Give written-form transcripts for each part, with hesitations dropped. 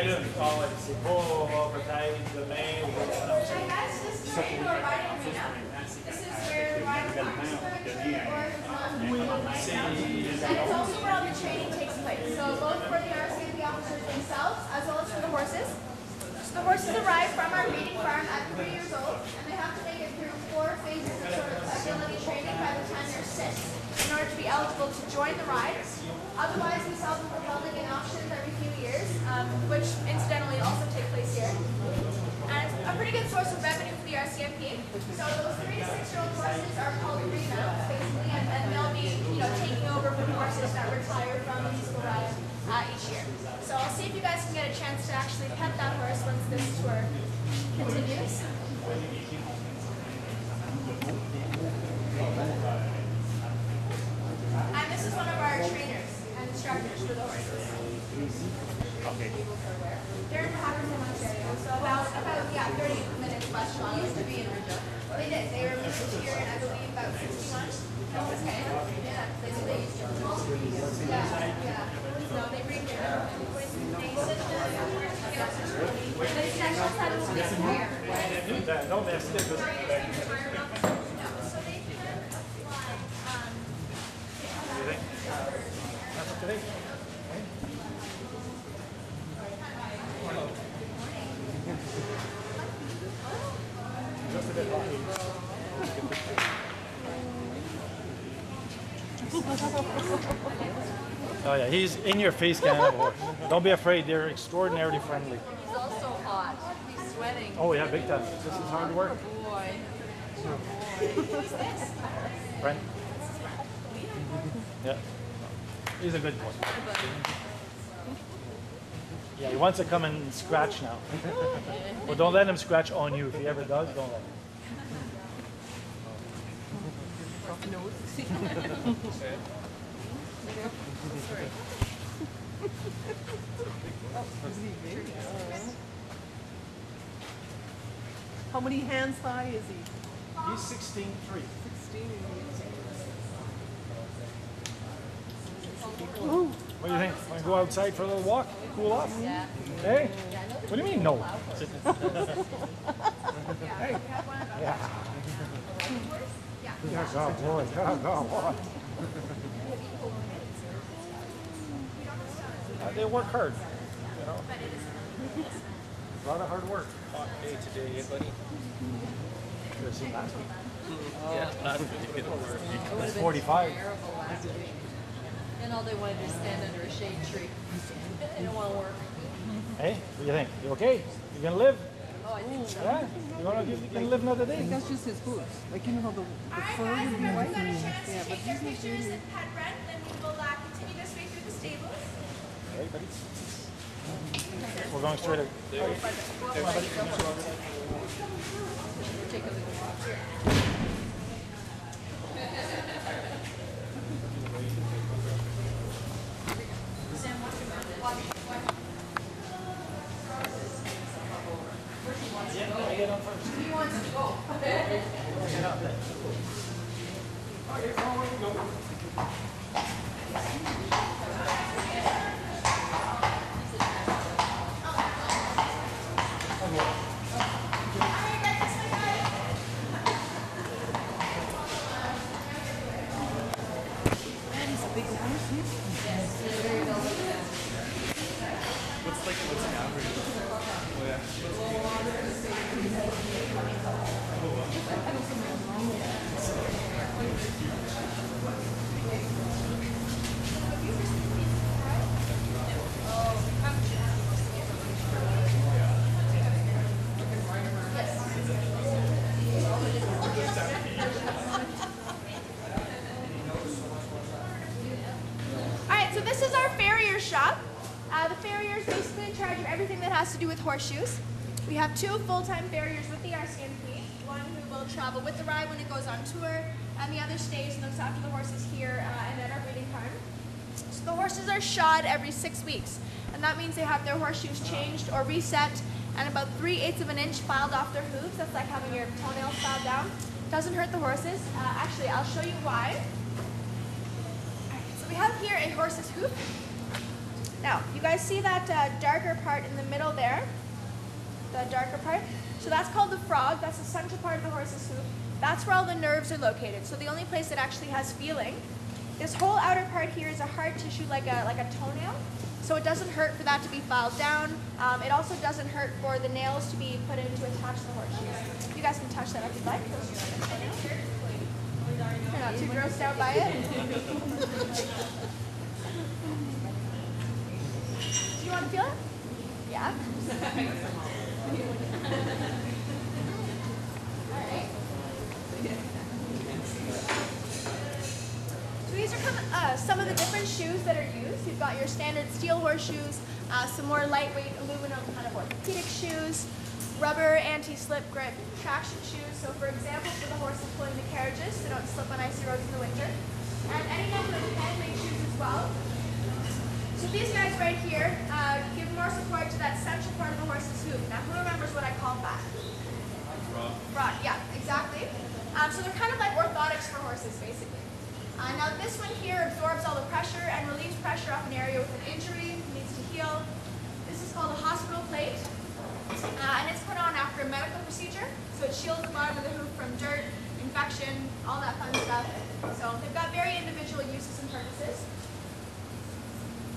Rijden, partij, de mee. Hi guys, this is our indoor riding arena. This is where the riding competition and it's also where all the training takes place. So both for the RCMP officers themselves as well as for the horses. So the horses arrive from our breeding farm at 3 years old and they have to make it through 4 phases of sort of agility training by the time they're 6 in order to be eligible to join the ride. Otherwise, we self-propelling in auctions every few years, which incidentally also take place here. And it's a pretty good source of revenue for the RCMP. So those 3 to 6-year-old horses are called remounts, basically, and they'll be, taking over from horses that retire from the musical ride each year. So I'll see if you guys can get a chance to actually pet that horse once this tour continues. And this is one of our trainers and instructors for the horses. Okay. They're in Patterson, Ontario, so about 30 minutes west from used to be in Ridgewood. They did. They were moved here in, I believe, about 61. Okay. Yeah, they used to. Yeah. No, they bring their No, that's different. That's up to date. Oh yeah, he's in your face kind of horse. Don't be afraid, they're extraordinarily friendly. He's also hot. He's sweating. Oh yeah, big time. This is hard work. Oh boy. Friend? Yeah. He's a good boy. Yeah, he wants to come and scratch now. Well, don't let him scratch on you. If he ever does, don't let him. How many hands high is he? He's 16'3". 16. What do you think? Want to go outside for a little walk? Cool off? Yeah. Hey? What do you mean, no? Hey? Yeah. Yeah, God, boy. God, boy. They work hard, you know. A lot of hard work. Hot day today, eh, buddy? Should have seen last week. Yeah, last week it didn't work. It's 45. And all they wanted to stand under a shade tree. They don't want to work. Hey, what do you think? You okay? You gonna live? Oh, I think so. Yeah? You gonna live another day? That's just his boots. Like, you know how the fur Alright guys, would be remember white. you got a chance to Yeah, but take your he's not pictures really. and pet Brent, then we will continue this way through the stables. Hey, buddy. We're going straight out. Take a look. He wants to go. Man, he's a big horse. What's an average? Oh yeah. Alright, so this is our farrier shop. The farrier is basically in charge of everything that has to do with horseshoes. We have 2 full-time farriers with the RCMP, one who will travel with the ride when it goes on tour, and the other stays and looks after the horses here and at our breeding farm. So the horses are shod every 6 weeks, and that means they have their horseshoes changed or reset, and about 3/8 of an inch filed off their hooves. That's like having your toenails filed down. Doesn't hurt the horses. Actually, I'll show you why. Alright, so we have here a horse's hoof. Now, you guys see that darker part in the middle there? The darker part? So that's called the frog. That's the central part of the horse's hoof. That's where all the nerves are located. So the only place that actually has feeling. This whole outer part here is a hard tissue like a toenail. So it doesn't hurt for that to be filed down. It also doesn't hurt for the nails to be put in to attach the horseshoes. You guys can touch that if you'd like. You're not too grossed out by it. Do you want to feel it? Yeah? Alright. So these are some of the different shoes that are used. You've got your standard steel horseshoes, some more lightweight aluminum kind of orthopedic shoes, rubber anti-slip grip traction shoes. So for example, for the horses pulling the carriages, so don't slip on icy roads in the winter. And any number of handmade shoes as well. So these guys right here give more support to that central part of the horse's hoof. Now who remembers what I call that? Rod, yeah, exactly. So they're kind of like orthotics for horses, basically. Now this one here absorbs all the pressure and relieves pressure off an area with an injury, needs to heal. This is called a hospital plate. And it's put on after a medical procedure, so it shields the bottom of the hoof from dirt, infection, all that fun stuff. So they've got very individual uses and purposes.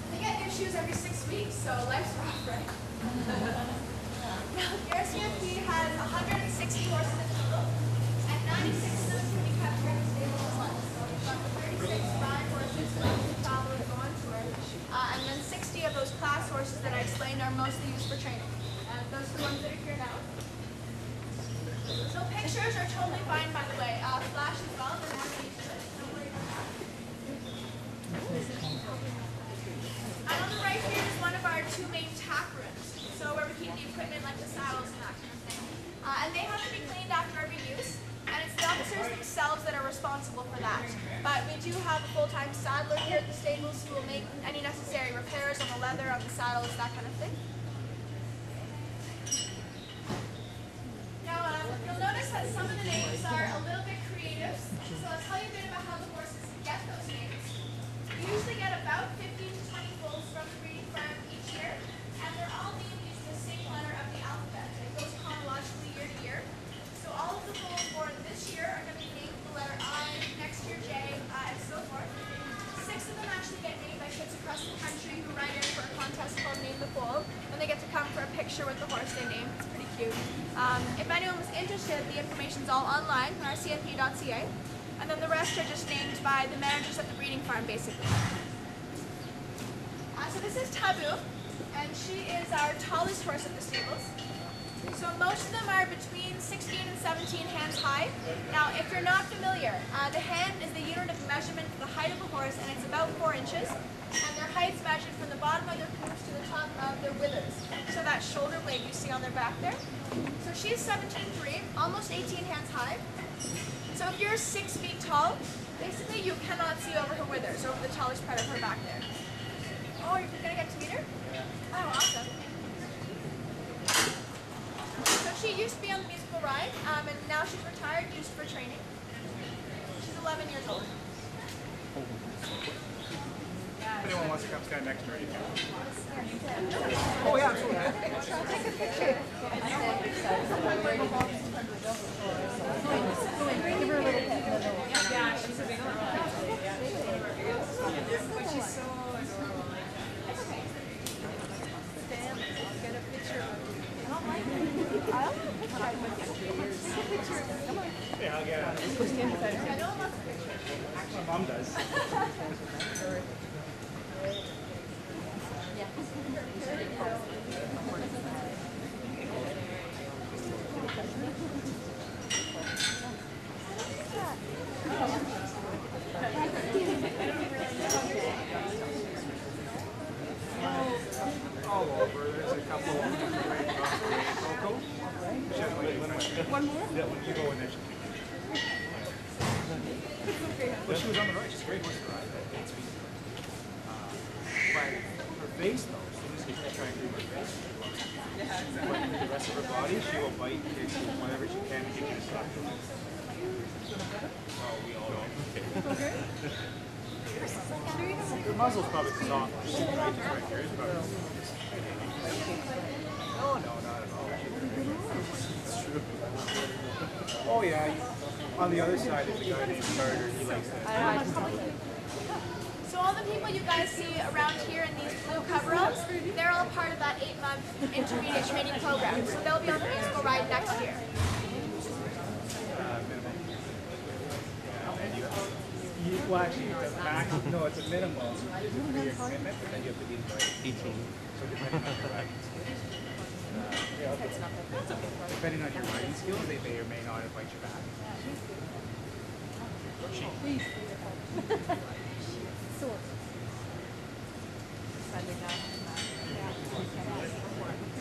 And they get new shoes every 6 weeks, so life's rough, right? Now, the RCMP has 160 horses in total, and 96 of them can be kept here in the stable at once. So we've got the 36 fine horses that actually travel and go on tour, and then 60 of those class horses that I explained are mostly used for training. Those are the ones that are here now. So pictures are totally fine, by the way. Flash as well, they're not used to it. Don't worry about that. And on the right here is one of our 2 main tack rooms. So where we keep the equipment like the saddles and that kind of thing. And they have to be cleaned after every use. And it's the officers themselves that are responsible for that. But we do have a full-time saddler here at the stables who will make any necessary repairs on the leather, on the saddles, that kind of thing. You'll notice that some of the names are a little bit creative, so I'll tell you a bit about how the horses get those names. We usually get about 15 to 20 foals from the breeding farm each year, and they're all named using the same letter of the alphabet. It goes chronologically year to year. So all of the foals born this year are going to be named with the letter I, next year J, and so forth. 6 of them actually get named by kids across the country who write in for a contest called Name the Foal, and they get to come for a picture with the horse they named. It's pretty cute. If anyone was interested, the information's all online, rcmp.ca, and then the rest are just named by the managers at the breeding farm, basically. So this is Taboo, and she is our tallest horse at the stables. So most of them are between 16 and 17 hands high. Now, if you're not familiar, the hand is the unit of measurement for the height of a horse, and it's about 4 inches. And their height's measured from the bottom of their hooves to the top of their withers. So that shoulder blade you see on their back there. So she's 17.3, almost 18 hands high. So if you're 6 feet tall, basically you cannot see over her withers, over the tallest part of her back there. Oh, you're gonna get to meet her? Oh, awesome. So she used to be on the musical ride, and now she's retired, used for training. She's 11 years old. If anyone wants to come stand next to her, you can. Oh, yeah, absolutely. Take a picture. Give her a little pet. Yeah, she's a big one. But she's so adorable. Stand, get a picture of you. I don't like it. I don't want a picture. Take a picture. Come on. Yeah, I'll get it. Stand beside her. I know I'm not a picture. My mom does. All over. There's a couple of them. One more? Yeah, when you go in there. Well, she was on the right. She's a great horse to ride. But her face, though, so this is trying to do her face. But the rest of her body, she will bite, kick, whatever she can to get this stuff. Oh, we all know. Okay. The muzzle's probably soft. No, not at all. It's true. Oh yeah. On the other side is a guy named Carter. He likes that. So all the people you guys see around here in these blue cover-ups, they're all part of that 8-month intermediate training program. So they'll be on the musical ride next year. Well, actually, it's a max. No, it's a minimum. It's a 3-year commitment, but then you have to be like 18. So depending on your riding skills, depending on your riding skills, they may or may not invite you back.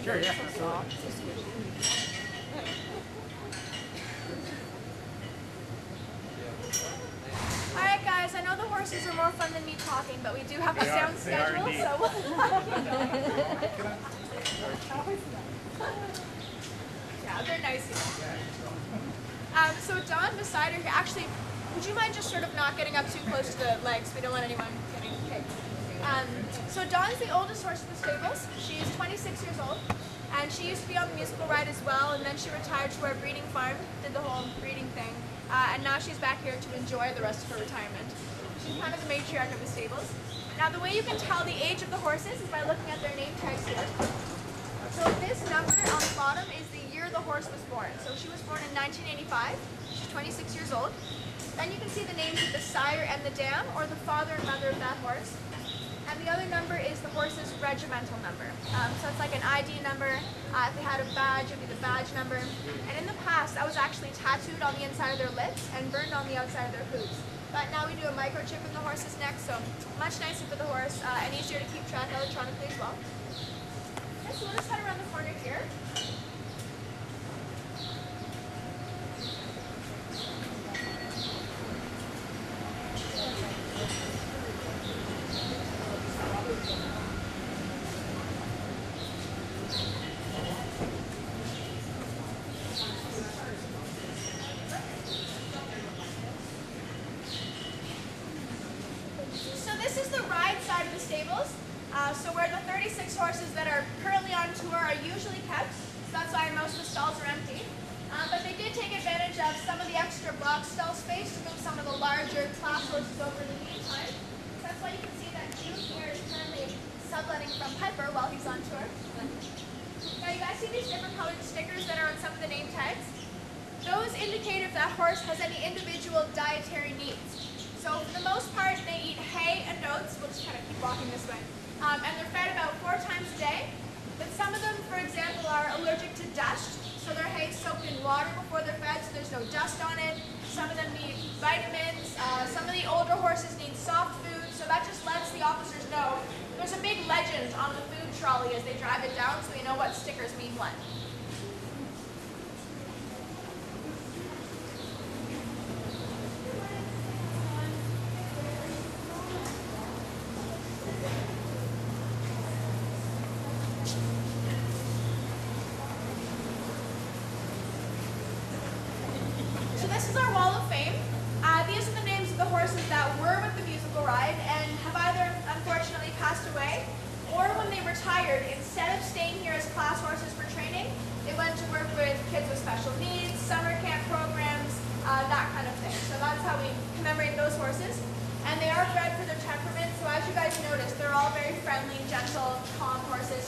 Sure, yeah. Alright guys, I know the horses are more fun than me talking, but we do have a sound schedule, so yeah, they're nice. So Don beside her here, actually, would you mind just sort of not getting up too close to the legs? We don't want anyone getting okay. So Dawn's the oldest horse in the stables. She's 26 years old, and she used to be on the musical ride as well, and then she retired to our breeding farm, did the whole breeding thing, and now she's back here to enjoy the rest of her retirement. She's kind of the matriarch of the stables. Now the way you can tell the age of the horses is by looking at their name tags here. So this number on the bottom is the year the horse was born. So she was born in 1985. She's 26 years old. Then you can see the names of the sire and the dam, or the father and mother of that horse. And the other number is the horse's regimental number. So it's like an ID number. If they had a badge, it would be the badge number. And in the past, that was actually tattooed on the inside of their lips and burned on the outside of their hooves. But now we do a microchip in the horse's neck, so much nicer for the horse and easier to keep track electronically as well. Okay, so we'll just head around the corner here. This is the ride side of the stables, so where the 36 horses that are currently on tour are usually kept, so that's why most of the stalls are empty. But they did take advantage of some of the extra box stall space to move some of the larger class horses over in the meantime. So that's why you can see that June here is currently subletting from Piper while he's on tour. Now you guys see these different colored stickers that are on some of the name tags? Those indicate if that horse has any individual dietary needs. So for the most part, they eat hay and oats. We'll just kind of keep walking this way. And they're fed about 4 times a day. But some of them, for example, are allergic to dust. So their hay is soaked in water before they're fed, so there's no dust on it. Some of them need vitamins. Some of the older horses need soft food. So that just lets the officers know. There's a big legend on the food trolley as they drive it down, so we know what stickers mean what. So this is our Wall of Fame. These are the names of the horses that were with the musical ride and have either unfortunately passed away, or when they retired, instead of staying here as class horses for training, they went to work with kids with special needs, summer camp programs, that kind of thing. So that's how we commemorate those horses. And they are bred for their temperament, so as you guys notice, they're all very friendly, gentle, calm horses.